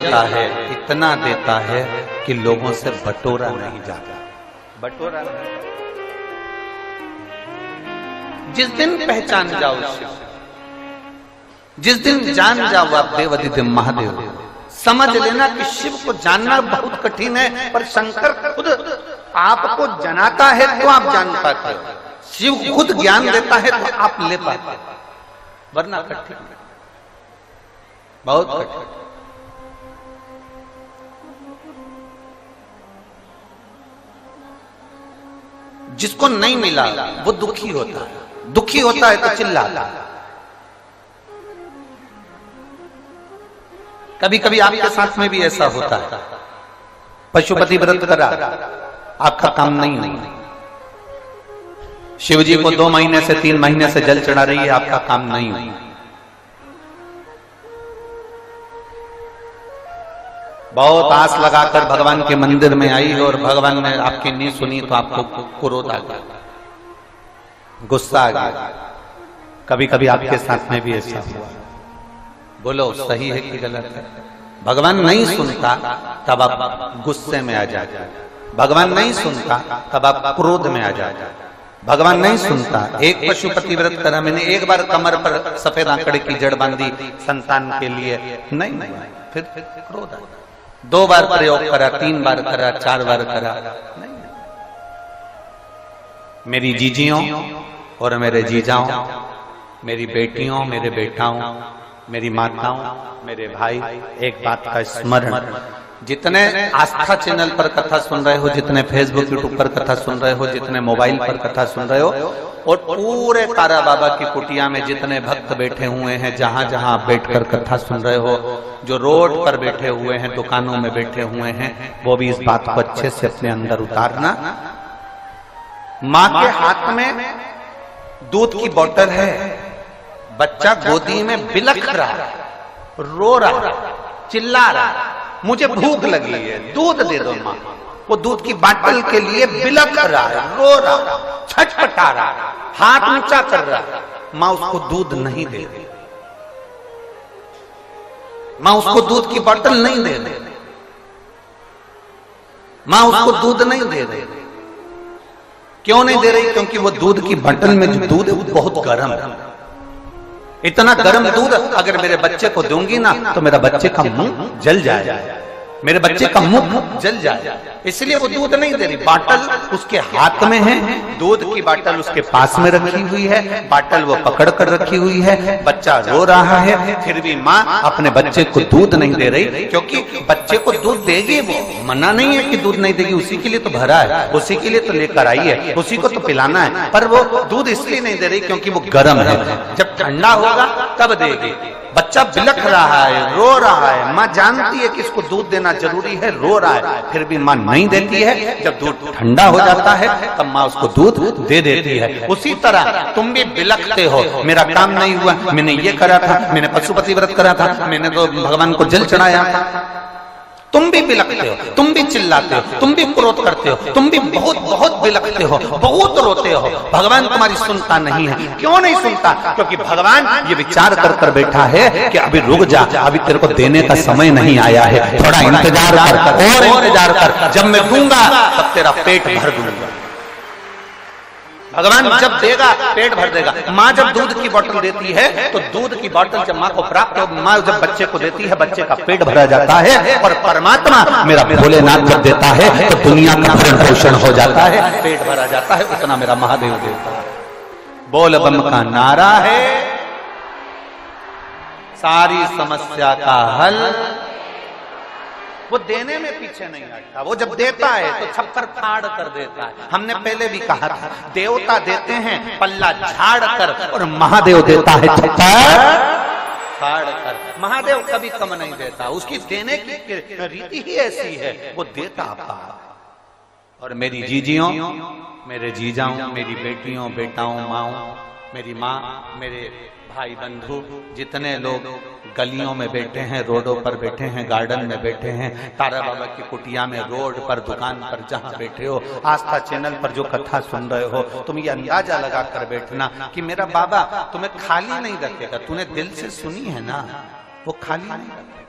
देता है, इतना देता है कि लोगों से बटोरा नहीं जाता। बटोरा नहीं। जिस दिन पहचान जाओ शिव, जिस दिन जान जाओ आप देवाधिदेव महादेव, समझ लेना कि शिव को जानना बहुत कठिन है, पर शंकर खुद आपको जनाता है तो आप जान पाते हो। शिव खुद ज्ञान देता है तो आप ले पाते हो, वरना कठिन, बहुत कठिन। जिसको नहीं मिला वो दुखी होता है, दुखी होता है तो चिल्लाता है। कभी कभी आपके साथ में भी ऐसा होता है, पशुपति व्रत करा, आपका काम नहीं हुआ, शिव जी को 2 महीने से 3 महीने से जल चढ़ा रही है, आपका काम नहीं हुआ। बहुत आस लगाकर भगवान के मंदिर में आई और भगवान ने आपकी नहीं सुनी तो आपको क्रोध आ गया, गुस्सा आ गया। कभी कभी आपके साथ में भी ऐसा हुआ। बोलो सही है कि गलत है? भगवान नहीं सुनता तब आप गुस्से में आ जाते, भगवान नहीं सुनता तब आप क्रोध में आ जाते, भगवान नहीं सुनता। एक पशुपति व्रत करा मैंने, एक बार कमर पर सफेद आंकड़े की जड़ बांधी संतान के लिए, नहीं, फिर क्रोध आ गया। 2 बार प्रयोग करा, 3 बार करा, 4 बार करा, नहीं। मेरी जीजियों और मेरे जीजाओं, मेरी बेटियों, मेरे बेटाओं, मेरी माताओं, मेरे भाई, एक बात का स्मरण, जितने आस्था चैनल पर कथा सुन रहे हो, जितने फेसबुक यूट्यूब पर कथा सुन रहे हो, जितने मोबाइल पर कथा सुन रहे हो, और पूरे तारा बाबा की कुटिया में जितने भक्त बैठे हुए हैं, जहां जहां आप बैठकर कथा सुन रहे हो, जो रोड पर बैठे हुए हैं, दुकानों में बैठे हुए हैं, वो भी इस बात को अच्छे से अपने अंदर उतारना। माँ के हाथ में दूध की बोतल है, बच्चा गोदी में बिलख रहा, रो रहा, चिल्ला रहा, मुझे भूख लगी है, दूध दे दो माँ। वो दूध की बोतल के लिए बिलख रहा है, रो रहा, छटपटा रहा, हाथ ऊंचा कर रहा, माँ उसको दूध नहीं दे रही, माँ उसको दूध की बोतल नहीं दे रही, माँ उसको दूध नहीं दे रही। क्यों नहीं दे रही? क्योंकि वो दूध की बोतल में जो दूध है वो बहुत गर्म है। इतना गर्म दूध अगर मेरे बच्चे को दूंगी ना तो मेरा बच्चे का मुंह जल जाएगा, मेरे बच्चे का मुंह जल जाएगा, इसलिए वो दूध नहीं दे रही। बाटल उसके हाथ में है, दूध की बाटल उसके पास में रखी हुई है, बाटल वो पकड़ कर रखी हुई है, बच्चा रो रहा है, फिर भी माँ अपने बच्चे को दूध नहीं दे रही, क्योंकि बच्चे को दूध देगी, वो मना नहीं है कि दूध नहीं देगी, उसी के लिए तो भरा है, उसी के लिए तो लेकर आई है, उसी को तो पिलाना है, पर वो दूध इसलिए नहीं दे रही क्योंकि वो गर्म है, जब ठंडा होगा तब देगी। बच्चा बिलख रहा है, रो रहा है, माँ जानती है कि इसको दूध देना जरूरी है, रो रहा है, फिर भी माँ नहीं देती है। जब दूध ठंडा हो जाता है तब माँ उसको दूध दे देती है। उसी तरह तुम भी बिलखते हो, मेरा काम नहीं हुआ, मैंने ये करा था, मैंने पशुपति व्रत करा था, मैंने तो भगवान को जल चढ़ाया था। तुम भी बिलखते हो, तुम भी चिल्लाते हो, तुम भी क्रोध करते हो, तुम भी बहुत बहुत बिलखते हो, बहुत रोते हो। भगवान तुम्हारी सुनता नहीं है। क्यों नहीं सुनता? क्योंकि भगवान ये विचार कर कर बैठा है कि अभी रुक जा, अभी तेरे को देने का समय नहीं आया है, थोड़ा इंतजार कर, और इंतजार कर, जब मैं दूंगा तब तेरा पेट भर दूंगा। भगवान जब देगा पेट भर देगा। माँ जब दूध की बोतल देती है तो दूध की बोतल जब माँ को प्राप्त हो, माँ जब बच्चे को देती है, बच्चे का पेट भरा जाता है, और परमात्मा मेरा भोलेनाथ जब देता है तो दुनिया का भरण पोषण हो जाता है, पेट भरा जाता है, उतना मेरा महादेव देता है। बोल बम का नारा है सारी समस्या का हल। वो देने में पीछे नहीं हटता, वो जब देता है तो छप्पर फाड़ कर देता है। हमने पहले भी कहा था, देवता देते हैं पल्ला झाड़ कर, और महादेव देता है छप्पर फाड़ कर। महादेव कभी कम नहीं देता, उसकी देने की रीति ही ऐसी है, वो देता आपका। और मेरी जीजियों, मेरे जीजाओं, मेरी बेटियों, बेटाओं, माओ, मेरी माँ, मेरे भाई बंधु, जितने लोग गलियों में बैठे हैं, रोडों पर बैठे हैं, गार्डन में बैठे हैं, तारा बाबा की कुटिया में, रोड पर, दुकान पर, जहां बैठे हो, आस्था चैनल पर जो कथा सुन रहे हो, तुम ये अंदाजा लगा कर बैठना कि मेरा बाबा तुम्हें खाली नहीं रखेगा। तूने दिल से सुनी है ना, वो खाली नहीं रखेगा।